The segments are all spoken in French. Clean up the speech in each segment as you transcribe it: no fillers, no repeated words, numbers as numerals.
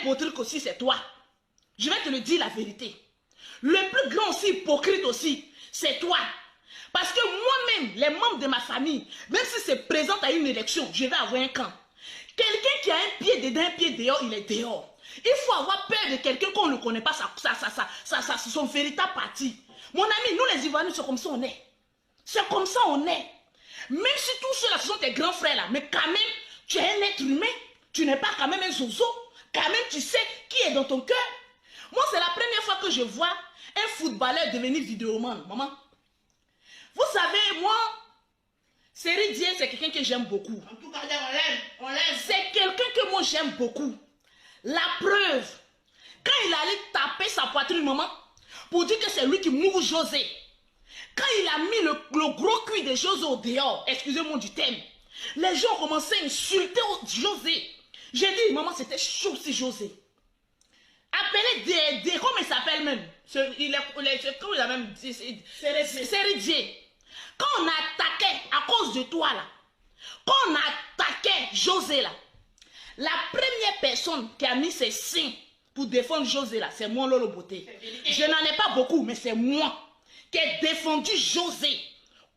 hypocrite aussi, c'est toi. Je vais te le dire la vérité. Le plus grand aussi hypocrite aussi, c'est toi. Parce que moi-même, les membres de ma famille, même si c'est présent à une élection, je vais avoir un camp. Quelqu'un qui a un pied dedans, un pied dehors, il est dehors. Il faut avoir peur de quelqu'un qu'on ne connaît pas son véritable parti. Mon ami, nous les Ivoiriens, c'est comme ça on est. C'est comme ça on est. Même si tous ceux-là, ce sont tes grands frères là, mais quand même, tu es un être humain. Tu n'es pas quand même un zozo. Quand même, tu sais qui est dans ton cœur. Moi, c'est la première fois que je vois un footballeur devenir vidéoman, maman. Vous savez, moi, Seri Dieng, c'est quelqu'un que j'aime beaucoup. En tout cas, on l'aime. C'est quelqu'un que moi j'aime beaucoup. La preuve, quand il allait taper sa poitrine, maman, pour dire que c'est lui qui mourut José, quand il a mis le gros cul de José au dehors, excusez-moi du thème, les gens ont commencé à insulter José. J'ai dit, maman, c'était chaud si José. Appelez comment il s'appelle même? Comment il a même dit? Seri Dieng. Quand on attaquait à cause de toi là, quand on attaquait José là, la première personne qui a mis ses signes pour défendre José là, c'est moi Lolo Beauté. Je n'en ai pas beaucoup, mais c'est moi qui ai défendu José,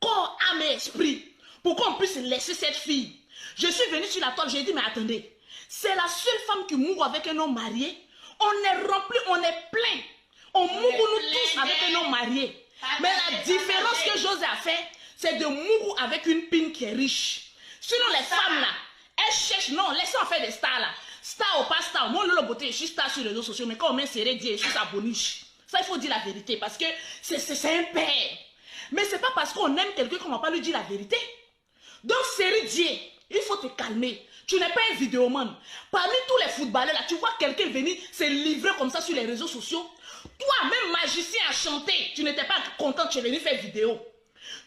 corps, âme et esprit, pour qu'on puisse laisser cette fille. Je suis venu sur la toile, j'ai dit, mais attendez, c'est la seule femme qui mourut avec un homme marié. On est rempli, on est plein. On mourut nous tous avec un homme marié. Mais la différence que José a fait, c'est de mourir avec une pine qui est riche. Sinon, les femmes là, elles cherchent, non, laissez-en faire des stars là. Star ou pas star, moi, Lolo Beauté, je suis star sur les réseaux sociaux, mais quand on met Seri Dieng, je suis sa boniche. Ça, il faut dire la vérité, parce que c'est un père. Mais c'est pas parce qu'on aime quelqu'un qu'on ne va pas lui dire la vérité. Donc, Seri Dieng, il faut te calmer. Tu n'es pas un vidéoman. Parmi tous les footballeurs là, tu vois quelqu'un venir se livrer comme ça sur les réseaux sociaux. Toi, même magicien à chanter, tu n'étais pas content, tu es venu faire vidéo.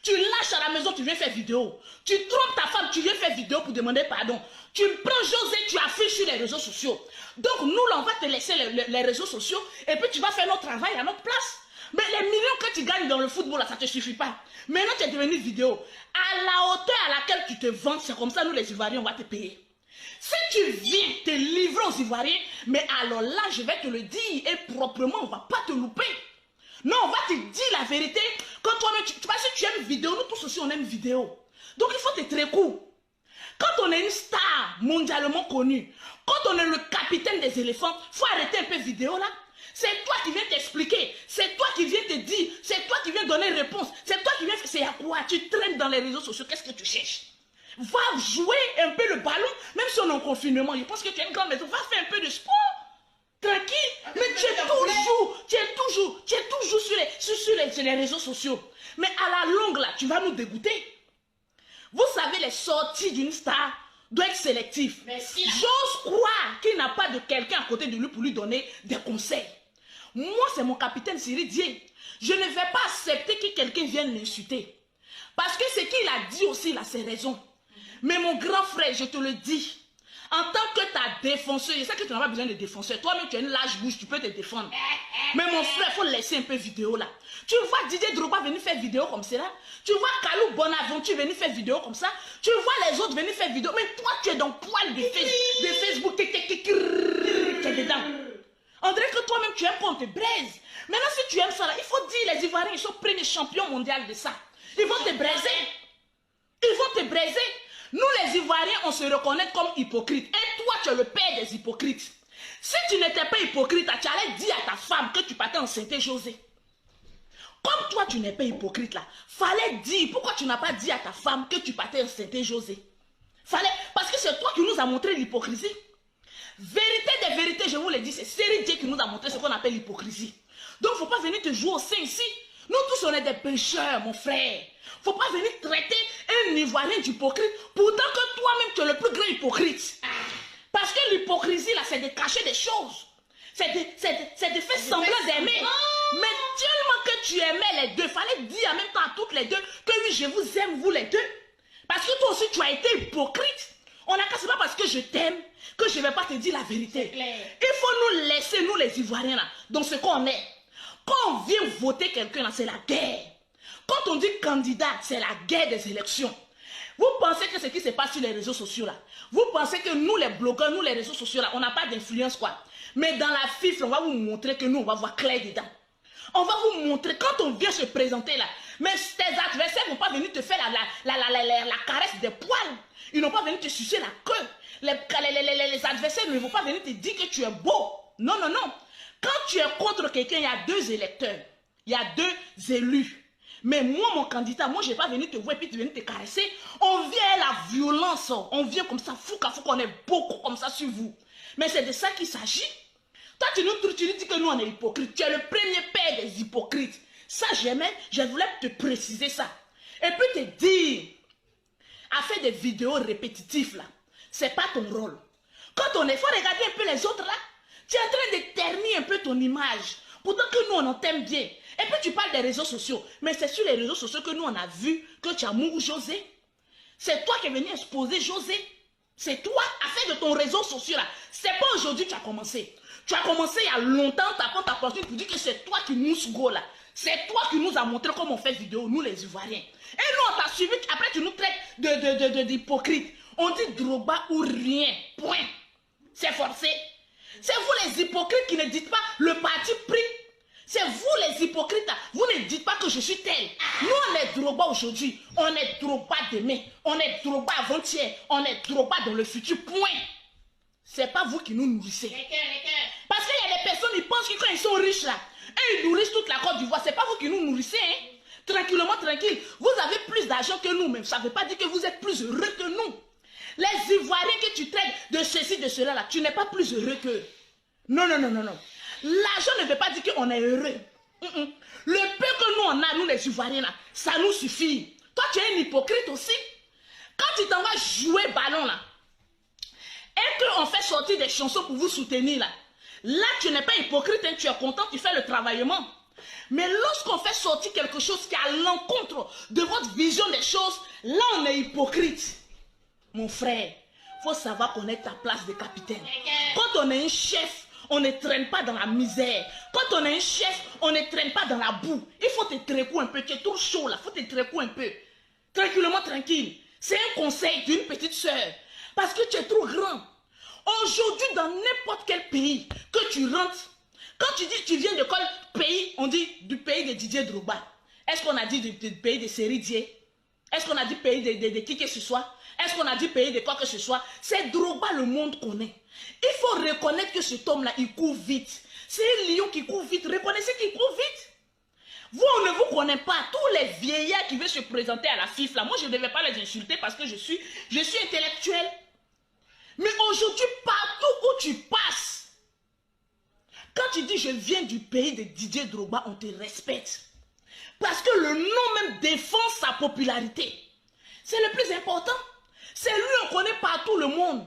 Tu lâches à la maison, tu viens faire vidéo. Tu trompes ta femme, tu viens faire vidéo pour demander pardon. Tu prends José, tu affiches sur les réseaux sociaux. Donc nous, là, on va te laisser les réseaux sociaux et puis tu vas faire notre travail à notre place. Mais les millions que tu gagnes dans le football, là, ça ne te suffit pas. Maintenant, tu es devenu vidéo. À la hauteur à laquelle tu te vends, c'est comme ça, nous les Ivoiriens, on va te payer. Si tu viens te livrer aux Ivoiriens, mais alors là, je vais te le dire, et proprement, on ne va pas te louper. Non, on va te dire la vérité. Quand toi-même, tu vois, si tu aimes vidéo, nous tous aussi, on aime vidéo. Donc, il faut être très cool. Quand on est une star mondialement connue, quand on est le capitaine des éléphants, il faut arrêter un peu vidéo là. C'est toi qui viens t'expliquer, c'est toi qui viens te dire, c'est toi qui viens donner réponse, c'est toi qui viens faire, c'est à quoi tu traînes dans les réseaux sociaux, qu'est-ce que tu cherches? Va jouer un peu le ballon, même si on est en confinement, je pense que tu es une grande maison, va faire un peu de sport. Tranquille, mais tu es toujours sur les réseaux sociaux. Mais à la longue là, tu vas nous dégoûter. Vous savez, les sorties d'une star doivent être sélectives. J'ose croire qu'il n'a pas de quelqu'un à côté de lui pour lui donner des conseils. Moi, c'est mon capitaine Seri Dieng. Je ne vais pas accepter que quelqu'un vienne m'insulter. Parce que ce qu'il a dit aussi, là, c'est raison. Mais mon grand frère, je te le dis, en tant que ta défenseur, je sais que tu n'as pas besoin de défenseur. Toi-même, tu as une large bouche, tu peux te défendre. Mais mon frère, il faut laisser un peu vidéo là. Tu vois Didier Drogba venir faire vidéo comme ça là. Tu vois Kalou Bonaventure venir faire vidéo comme ça. Tu vois les autres venir faire vidéo. Mais toi, tu es dans le poil de Facebook. Tu es dedans. On dirait que toi-même, tu aimes qu'on te braise. Maintenant, si tu aimes ça là, il faut dire les Ivoiriens, ils sont premiers champions mondiaux de ça. Ils vont te braiser. Ils vont te braiser. Nous, les Ivoiriens, on se reconnaît comme hypocrites. Et toi, tu es le père des hypocrites. Si tu n'étais pas hypocrite, tu allais dire à ta femme que tu partais enceinte José. Comme toi, tu n'es pas hypocrite là, fallait dire, pourquoi tu n'as pas dit à ta femme que tu partais enceinte José? Fallait, parce que c'est toi qui nous a montré l'hypocrisie. Vérité des vérités, je vous l'ai dit, c'est Seri Dieng qui nous a montré ce qu'on appelle l'hypocrisie. Donc, il ne faut pas venir te jouer au sein ici. Nous tous, on est des pécheurs, mon frère. Il ne faut pas venir traiter un Ivoirien d'hypocrite, pourtant que toi-même, tu es le plus grand hypocrite. Parce que l'hypocrisie, là, c'est de cacher des choses. C'est de faire semblant d'aimer. Mais tellement que tu aimais les deux, il fallait dire en même temps à toutes les deux que oui, je vous aime, vous les deux. Parce que toi aussi, tu as été hypocrite. On n'a qu'à, c'est pas parce que je t'aime que je ne vais pas te dire la vérité. Il faut nous laisser, nous les Ivoiriens, là, dans ce qu'on est. Quand on vient voter quelqu'un, là, c'est la guerre. Quand on dit candidat, c'est la guerre des élections. Vous pensez que ce qui se passe sur les réseaux sociaux là, vous pensez que nous les blogueurs, nous les réseaux sociaux là, on n'a pas d'influence quoi. Mais dans la FIF, on va vous montrer que nous, on va voir clair dedans. On va vous montrer, quand on vient se présenter là, mais tes adversaires ne vont pas venir te faire la caresse des poils. Ils n'ont pas venir te sucer la queue. Les adversaires ne vont pas venir te dire que tu es beau. Non, non, non. Quand tu es contre quelqu'un, il y a 2 électeurs. Il y a 2 élus. Mais moi, mon candidat, moi, je ne vais pas venir te voir et puis te venir te caresser. On vient à la violence. On vient comme ça, fou qu'on est beaucoup comme ça sur vous. Mais c'est de ça qu'il s'agit. Toi, tu nous dis que nous, on est hypocrites. Tu es le premier père des hypocrites. Ça, je voulais te préciser ça. Et puis te dire, à faire des vidéos répétitives, là, c'est pas ton rôle. Quand on est, il faut regarder un peu les autres, là. Tu es en train de ternir un peu ton image. Pourtant que nous, on t'aime bien. Et puis tu parles des réseaux sociaux. Mais c'est sur les réseaux sociaux que nous, on a vu que tu as mouru José. C'est toi qui es venu exposer José. C'est toi, à faire de ton réseau social là. C'est pas aujourd'hui que tu as commencé. Tu as commencé il y a longtemps, tu as ta poitrine pour dire que c'est toi qui nous go là. C'est toi qui nous a montré comment on fait vidéo, nous les Ivoiriens. Et nous, on t'a suivi, après tu nous traites d'hypocrite. On dit Drogba ou rien, point. C'est forcé. C'est vous les hypocrites qui ne dites pas le parti pris. C'est vous les hypocrites, vous ne dites pas que je suis tel. Nous on est Drogba aujourd'hui, on est Drogba demain, on est Drogba avant-hier, on est Drogba dans le futur, point. C'est pas vous qui nous nourrissez. Parce qu'il y a des personnes, ils pensent que quand ils sont riches là, et ils nourrissent toute la Côte d'Ivoire, c'est pas vous qui nous nourrissez, hein. Tranquillement, tranquille. Vous avez plus d'argent que nous, mais ça ne veut pas dire que vous êtes plus heureux que nous. Les Ivoiriens que tu traites de ceci, de cela là, tu n'es pas plus heureux qu'eux. Non, non, non, non, non. L'argent ne veut pas dire qu'on est heureux. Le peu que nous on a, nous les Ivoiriens là, ça nous suffit. Toi tu es un hypocrite aussi. Quand tu t'en vas jouer ballon là, et qu'on fait sortir des chansons pour vous soutenir là tu n'es pas hypocrite, hein, tu es content, tu fais le travaillement. Mais lorsqu'on fait sortir quelque chose qui est à l'encontre de votre vision des choses, là on est hypocrite. Mon frère, il faut savoir qu'on est à place de capitaine. Quand on est un chef, on ne traîne pas dans la misère. Quand on est un chef, on ne traîne pas dans la boue. Il faut te trécou un peu. Tu es trop chaud là. Il faut te trécou un peu. Tranquillement, tranquille. C'est un conseil d'une petite soeur. Parce que tu es trop grand. Aujourd'hui, dans n'importe quel pays que tu rentres, quand tu dis que tu viens de quel pays, on dit du pays de Didier Drogba. Est-ce qu'on a dit du pays de Seridier? Est-ce qu'on a dit pays de qui que ce soit? Est-ce qu'on a dit pays de quoi que ce soit? C'est Drogba le monde connaît. Il faut reconnaître que cet homme-là, il court vite. C'est un lion qui court vite. Reconnaissez qu'il court vite. Vous, on ne vous connaît pas. Tous les vieillards qui veulent se présenter à la FIF, là, moi, je ne devais pas les insulter parce que je suis intellectuel. Mais aujourd'hui, partout où tu passes, quand tu dis je viens du pays de Didier Drogba, on te respecte. Parce que le nom même défend sa popularité. C'est le plus important. C'est lui, on connaît partout le monde.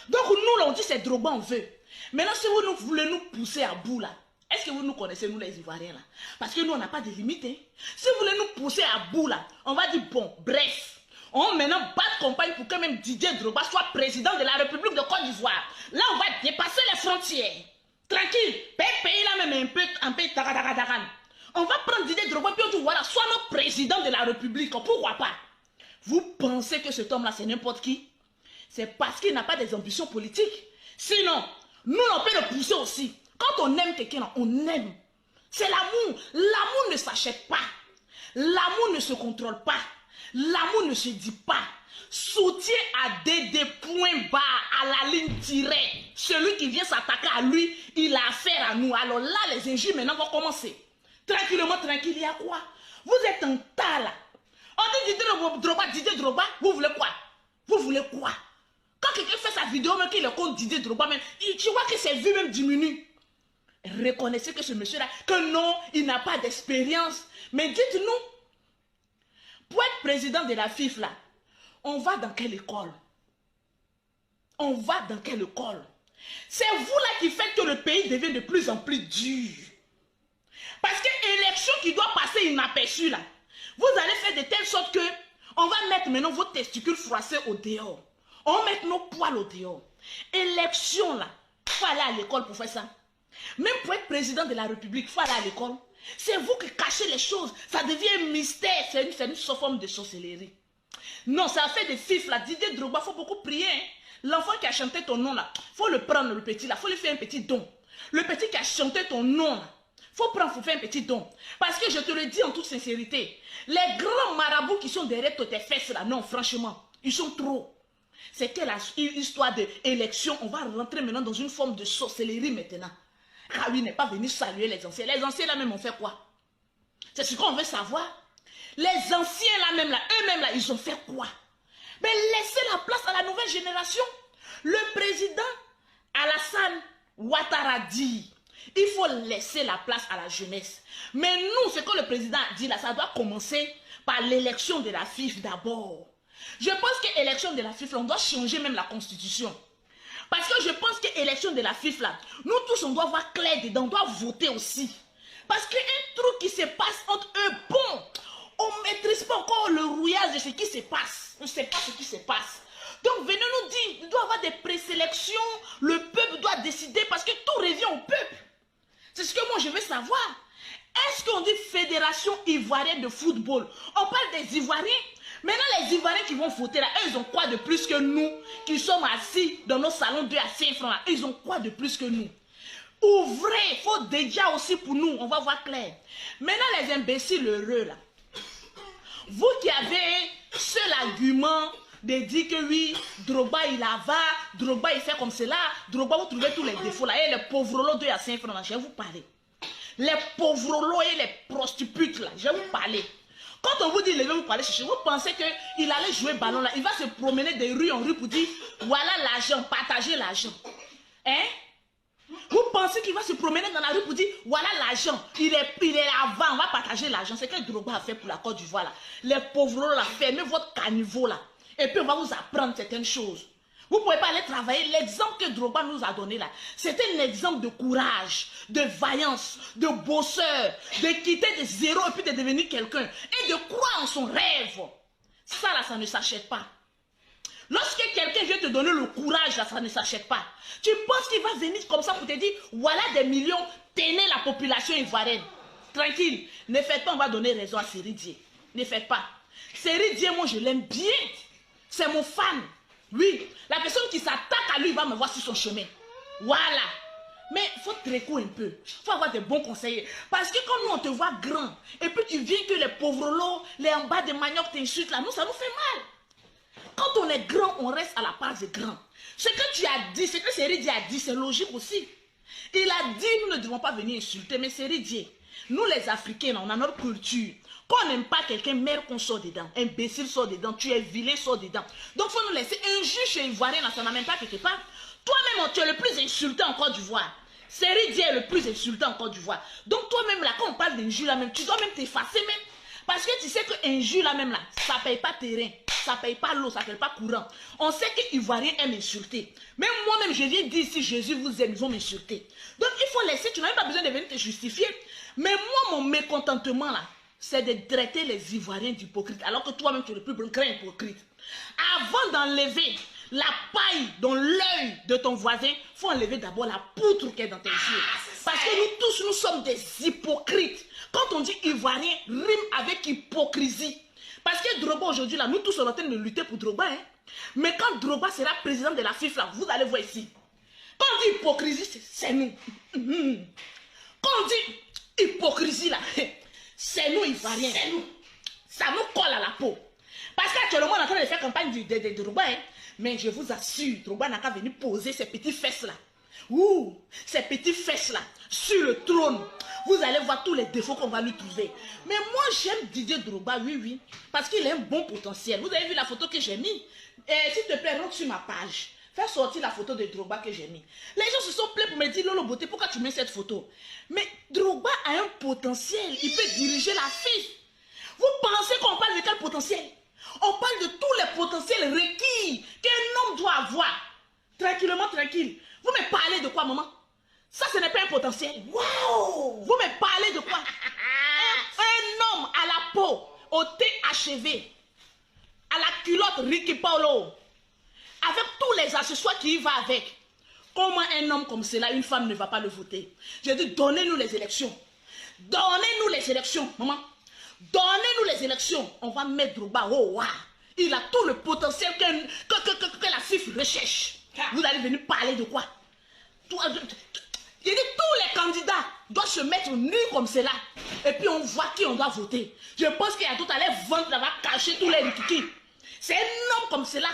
Donc nous, on dit c'est Drogba, on veut. Maintenant, si vous voulez nous pousser à bout, là, est-ce que vous nous connaissez, nous les Ivoiriens, là? Parce que nous, on n'a pas de limite. Hein? Si vous voulez nous pousser à bout, là, on va dire, bon, bref, on maintenant bat campagne pour que même Didier Drogba soit président de la République de Côte d'Ivoire. Là, on va dépasser les frontières. Tranquille, pays là même un peu tagadagadagan. On va prendre Didier Drogba, puis on dit, voilà, soit notre président de la République, pourquoi pas? Vous pensez que cet homme-là, c'est n'importe qui? C'est parce qu'il n'a pas des ambitions politiques. Sinon, nous, on peut le pousser aussi. Quand on aime quelqu'un, on aime. C'est l'amour. L'amour ne s'achète pas. L'amour ne se contrôle pas. L'amour ne se dit pas. Soutien à des points bas, à la ligne tirée. Celui qui vient s'attaquer à lui, il a affaire à nous. Alors là, les injures maintenant vont commencer. Tranquillement, tranquille, il y a quoi? Vous êtes un tas là. On dit Didier Drogba, vous voulez quoi? Vous voulez quoi? Quand quelqu'un fait sa vidéo, même qu'il est contre Didier Drogba, même, tu vois que ses vues même diminuent. Reconnaissez que ce monsieur-là, que non, il n'a pas d'expérience. Mais dites-nous, pour être président de la FIF, là, on va dans quelle école? On va dans quelle école? C'est vous là qui faites que le pays devient de plus en plus dur. Parce que l'élection qui doit passer inaperçue, là, vous allez faire de telle sorte que on va mettre maintenant vos testicules froissés au dehors. On va mettre nos poils au dehors. Élection là, il faut aller à l'école pour faire ça. Même pour être président de la République, il faut aller à l'école. C'est vous qui cachez les choses. Ça devient un mystère. C'est une forme de sorcellerie. Non, ça a fait des fifs là. Didier Drogba, il faut beaucoup prier. Hein? L'enfant qui a chanté ton nom là, il faut le prendre, le petit là. Il faut lui faire un petit don. Le petit qui a chanté ton nom, faut faire un petit don. Parce que je te le dis en toute sincérité, les grands marabouts qui sont derrière tes fesses là, non, franchement, ils sont trop. C'était l'histoire d'élection. On va rentrer maintenant dans une forme de sorcellerie maintenant. Ah oui, n'est pas venu saluer les anciens. Les anciens là même ont fait quoi? C'est ce qu'on veut savoir. Les anciens là même là, eux-mêmes là, ils ont fait quoi? Mais laissez la place à la nouvelle génération. Le président Alassane Ouattara dit, il faut laisser la place à la jeunesse. Mais nous, ce que le président a dit là, ça doit commencer par l'élection de la FIF d'abord. Je pense que l'élection de la FIF, là, on doit changer même la constitution. Parce que je pense que l'élection de la FIF, là, nous tous, on doit voir clair dedans, on doit voter aussi. Parce qu'un truc qui se passe entre eux, bon, on ne maîtrise pas encore le rouillage de ce qui se passe. On ne sait pas ce qui se passe. Donc, venez nous dire, il doit y avoir des présélections, le peuple doit décider parce que tout revient au peuple. C'est ce que moi je veux savoir. Est-ce qu'on dit Fédération Ivoirienne de football? On parle des Ivoiriens. Maintenant, les Ivoiriens qui vont voter là, eux, ils ont quoi de plus que nous qui sommes assis dans nos salons 2 à 5 francs là? Ils ont quoi de plus que nous? Ouvrez, il faut déjà aussi pour nous, on va voir clair. Maintenant, les imbéciles heureux là, vous qui avez seul argument de dire que oui, Drogba il va, Drogba il fait comme cela, Drogba vous trouvez tous les défauts là, et les pauvres lots 2 à 5 francs là, je vais vous parler. Les pauvres lots et les prostituées là, je vais vous parler. Quand on vous dit, levez vous parler chercher, vous pensez qu'il allait jouer ballon là, il va se promener de rue en rue pour dire, voilà l'argent, partagez l'argent. Hein? Vous pensez qu'il va se promener dans la rue pour dire, voilà l'argent, il est avant, on va partager l'argent. C'est ce que Drogba a fait pour la Côte d'Ivoire là. Les pauvres là, fermez votre caniveau là. Et puis on va vous apprendre certaines choses. Vous ne pouvez pas aller travailler. L'exemple que Drogba nous a donné là, c'était un exemple de courage, de vaillance, de bosseur, de quitter de zéro et puis de devenir quelqu'un. Et de croire en son rêve. Ça là, ça ne s'achète pas. Lorsque quelqu'un vient te donner le courage, là, ça ne s'achète pas. Tu penses qu'il va venir comme ça pour te dire, voilà des millions, tenez la population ivoirienne. Tranquille, ne faites pas, on va donner raison à Seridier. Ne faites pas. Seridier, moi je l'aime bien. C'est mon fan. Oui, la personne qui s'attaque à lui va me voir sur son chemin. Voilà. Mais il faut tréco un peu. Il faut avoir des bons conseillers. Parce que quand nous on te voit grand, et puis tu viens que les pauvres lots, les en bas de manioc t'insultent là, nous ça nous fait mal. Quand on est grand, on reste à la part des grands. Ce que tu as dit, ce que Seridier a dit, c'est logique aussi. Il a dit, nous ne devons pas venir insulter, mais Seridier, nous les Africains, on a notre culture. Quand on n'aime pas quelqu'un, mère qu'on sort dedans. Imbécile sort dedans, tu es vilain, sort dedans. Donc il faut nous laisser. Un juge chez Ivoirien, ça n'amène pas quelque part. Toi-même, tu es le plus insultant en Côte d'Ivoire. Seridier est le plus insultant en Côte d'Ivoire. Donc toi-même, là, quand on parle d'injure, là même, tu dois même t'effacer même. Parce que tu sais qu'injure, là même, là, ça ne paye pas terrain. Ça ne paye pas l'eau, ça ne paye pas courant. On sait que Ivoirien aime insulter. Même moi-même, je viens dire si Jésus vous aime, ils vont m'insulter. Donc il faut laisser, tu n'as même pas besoin de venir te justifier. Mais moi, mon mécontentement là, c'est de traiter les Ivoiriens d'hypocrites. Alors que toi-même, tu es le plus grand hypocrite. Avant d'enlever la paille dans l'œil de ton voisin, il faut enlever d'abord la poutre qui est dans tes yeux. Parce que nous tous, nous sommes des hypocrites. Quand on dit Ivoirien, rime avec hypocrisie. Parce que Drogba aujourd'hui, là, nous tous sommes en train de lutter pour Drogba. Hein? Mais quand Drogba sera président de la FIFA, là, vous allez voir ici. Quand on dit hypocrisie, c'est nous. Quand on dit hypocrisie, là, c'est nous Ivoiriens. C'est nous. Ça nous colle à la peau. Parce qu'actuellement, on est en train de faire campagne de Drogba. Hein? Mais je vous assure, Drogba n'a qu'à venir poser ses petites fesses là. Ouh, ces petites fesses là, sur le trône. Vous allez voir tous les défauts qu'on va lui trouver. Mais moi, j'aime Didier Drogba, oui, oui. Parce qu'il a un bon potentiel. Vous avez vu la photo que j'ai mis? S'il te plaît, rentre sur ma page. Fais sortir la photo de Drogba que j'ai mis. Les gens se sont plaints pour me dire, Lolo Beauté, pourquoi tu mets cette photo? Mais Drogba a un potentiel. Il peut diriger la FIFA. Vous pensez qu'on parle de quel potentiel? On parle de tous les potentiels requis qu'un homme doit avoir. Tranquillement, tranquille. Vous me parlez de quoi, maman? Ça, ce n'est pas un potentiel. Wow! Vous me parlez de quoi? Un homme à la peau, au THV, à la culotte Ricky Paulo, avec tous les accessoires qui y vont avec. Comment un homme comme cela, une femme ne va pas le voter? Je dis, donnez-nous les élections. Donnez-nous les élections, maman. Donnez-nous les élections. On va mettre Drogba. Oh, wow. Il a tout le potentiel que la FIFA recherche. Vous allez venir parler de quoi? J'ai dit, tous les candidats doivent se mettre nus comme cela. Et puis on voit qui on doit voter. Je pense qu'il y a tout à l'heure vendre là-bas, cacher tous les rikiki. C'est un homme comme cela,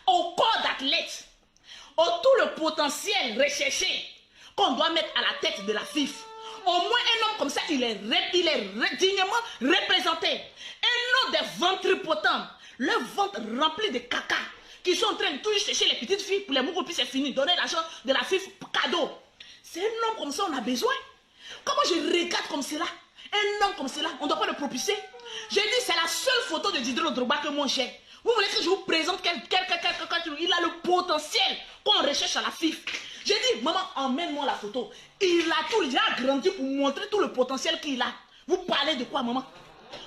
au corps d'athlète, au tout le potentiel recherché qu'on doit mettre à la tête de la FIF. Au moins un homme comme ça, il est dignement représenté. Un autre des ventripotents, le ventre rempli de caca, qui sont en train de toujours chercher les petites filles pour les mots puis c'est fini, donner l'argent de la FIF cadeau. C'est un homme comme ça, on a besoin. Comment je regarde comme cela, un homme comme cela, on ne doit pas le propulser. J'ai dit, c'est la seule photo de Didier Drogba que moi j'ai. Vous voulez que je vous présente quelqu'un, il a le potentiel qu'on recherche à la FIF. J'ai dit, maman, emmène-moi la photo. Il a tout, il a grandi pour montrer tout le potentiel qu'il a. Vous parlez de quoi, maman?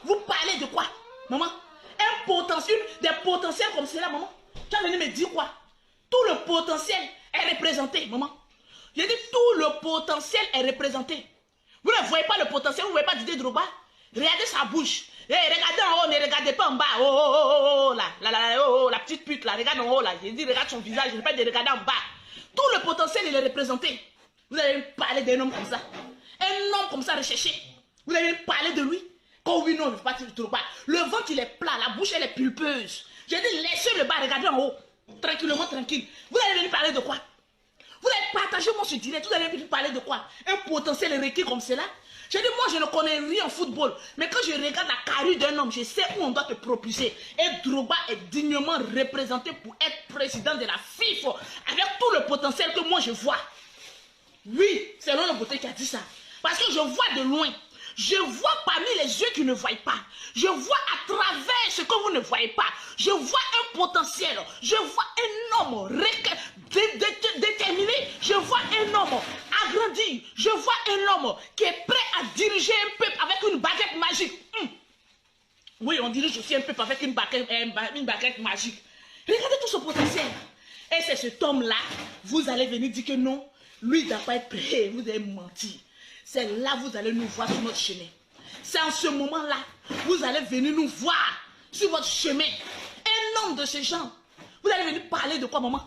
Vous parlez de quoi, maman? Un potentiel, des potentiels comme cela, maman. Tu as venu me dire quoi? Tout le potentiel est représenté, maman. J'ai dit, tout le potentiel est représenté. Vous ne voyez pas le potentiel, vous ne voyez pas Didier Drogba? Regardez sa bouche. Hey, regardez en haut, ne regardez pas en bas. Oh, la petite pute là, regarde en haut là. J'ai dit, regarde son visage, je ne vais pas de regarder en bas. Tout le potentiel, il est représenté. Vous allez me parler d'un homme comme ça. Un homme comme ça recherché. Vous allez me parler de lui. Quand oui, non, ne pas trop pas. Le ventre, il est plat, la bouche, elle est pulpeuse. J'ai dit, laissez le bas, regardez en haut. Tranquillement, tranquille. Vous allez venir parler de quoi? Vous allez partager mon ce direct. Vous allez venir parler de quoi? Un potentiel requis comme cela? J'ai dit, moi, je ne connais rien en football. Mais quand je regarde la carrure d'un homme, je sais où on doit te propulser. Et Drogba est dignement représenté pour être président de la FIFA. Avec tout le potentiel que moi, je vois. Oui, c'est Lolo Beauté qui a dit ça. Parce que je vois de loin. Je vois parmi les yeux qui ne voient pas. Je vois à travers ce que vous ne voyez pas. Je vois un potentiel. Je vois un homme déterminé. Je vois un homme agrandi. Je vois un homme qui est prêt à diriger un peuple avec une baguette magique. Oui, on dirige aussi un peuple avec une baguette magique. Regardez tout ce potentiel. Et c'est cet homme-là, vous allez venir dire que non, lui il ne doit pas être prêt. Vous avez menti. C'est là que vous allez nous voir sur notre chemin. C'est en ce moment-là, vous allez venir nous voir sur votre chemin. Un homme de ce genre. Vous allez venir parler de quoi, maman?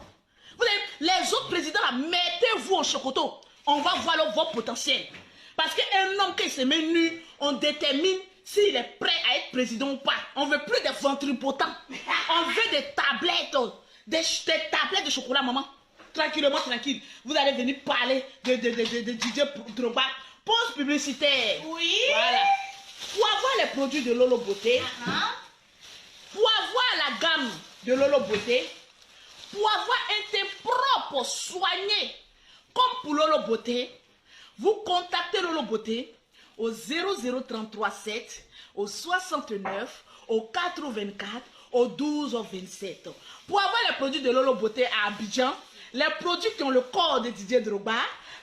Les autres présidents, là, mettez-vous au chocoto. On va voir votre potentiel. Parce qu'un homme qui se met nu, on détermine s'il est prêt à être président ou pas. On ne veut plus des ventripotents. On veut des tablettes. Des tablettes de chocolat, maman. Tranquillement, tranquille. Vous allez venir parler de Didier Drogba. Pause publicitaire. Oui. Voilà. Pour avoir les produits de Lolo Beauté, pour avoir la gamme de Lolo Beauté, pour avoir un teint propre, soigné, comme pour Lolo Beauté, vous contactez Lolo Beauté au 00337, au 69, au 424, au 1227. Pour avoir les produits de Lolo Beauté à Abidjan, les produits qui ont le corps de Didier Drogba,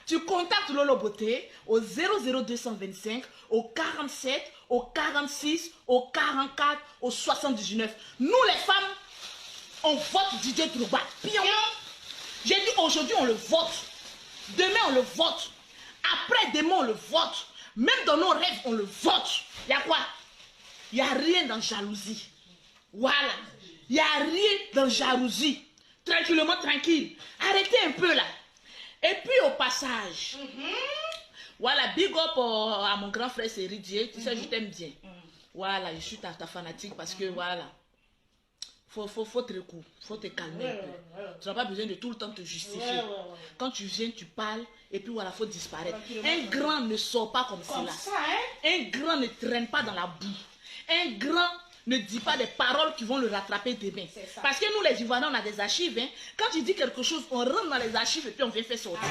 tu contactes Lolo Beauté au 00225, au 47, au 46, au 44, au 79. Nous les femmes, on vote Didier Drogba. Pion. J'ai dit aujourd'hui on le vote. Demain on le vote. Après demain on le vote. Même dans nos rêves on le vote. Il y a quoi? Il n'y a rien dans jalousie. Voilà. Il n'y a rien dans jalousie. Tranquillement, tranquille. Arrêtez un peu là. Et puis au passage, voilà, big up à mon grand frère Seridier. Tu sais, je t'aime bien. Voilà, je suis ta fanatique parce que voilà, faut te couper, faut te calmer un peu. Tu n'as pas besoin de tout le temps te justifier. Quand tu viens, tu parles et puis voilà, faut disparaître. Un grand ne sort pas comme cela. Un grand ne traîne pas dans la boue. Un grand ne dit pas des paroles qui vont le rattraper demain. Parce que nous les Ivoiriens, on a des archives. Hein. Quand tu dis quelque chose, on rentre dans les archives et puis on vient faire sortir.